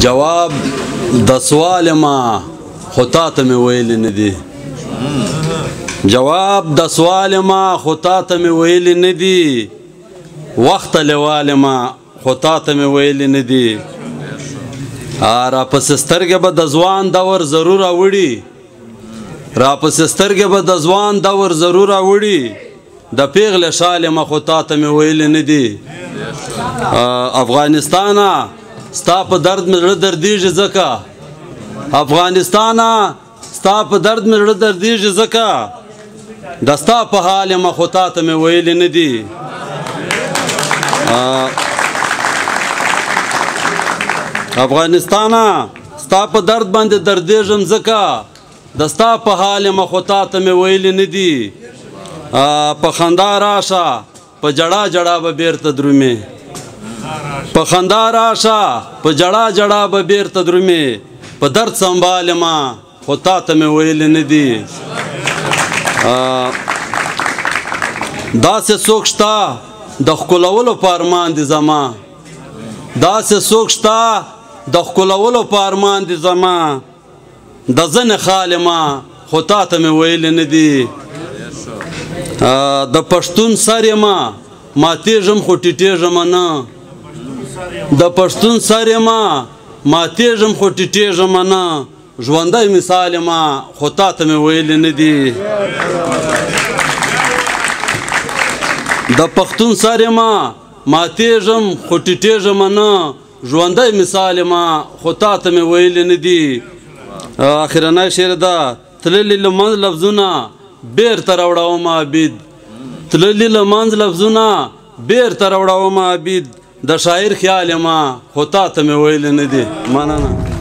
جواب د سوال ما خو تا ته مې ویلی نه دي جواب د سوال ما خو تا ته مې ویلی نه دي وخت لیوال ما خو تا ته مې ویلی نه دي راپسې سترګې به د ځوان دور ضرور راوړي راپسې سترګې به د ځوان دور ضرور راوړي د پیغلې شالې ما خو تا ته مې ویلی نه دي افغانستانه ستا په درد مې زړه دردېږي ځکه افغانستانه ستا په درد مې زړه دردېږي ځکه د ستا په حال یم خو تا ته مې ویلی نه دي افغانستانه ستا په درد باندې دردېږم ځکه د ستا په حال یم خو تا ته مې ویلی نه دي په خندا راشه په جړا جړا به بیرته درومې په خندا راشه په جړا جړا به بیرته درومې په درد سنبال ما خو تا ته مې ویلی نه دي داسې څوک شته د ښکلولو په ارمان دي زما داسې څوک شته د ښکلولو په ارمان دي زما د ځنې خالې ما خو تا ته مې ویلی نه دي د پښتون سر یمه ماتېږم خو ټیټېږم نه د پښتون سر یمه ماتېږم خو ټیټېږم نه ژوندی مثال یمه خو تا ته مې ویلی نه دي د پښتون سر یمه ماتېږم خو ټیټېږم نه ژوندی مثال یمه خو تا ته مې ویلی نه دي اخرنی شعر ده تللي له منځ لفظونه بیرته راوړومه عبید تللي له منځ لفظونه بیرته راوړومه عبید د شاعر خیال یمه خو تا ته مې ویلی نه دي مننه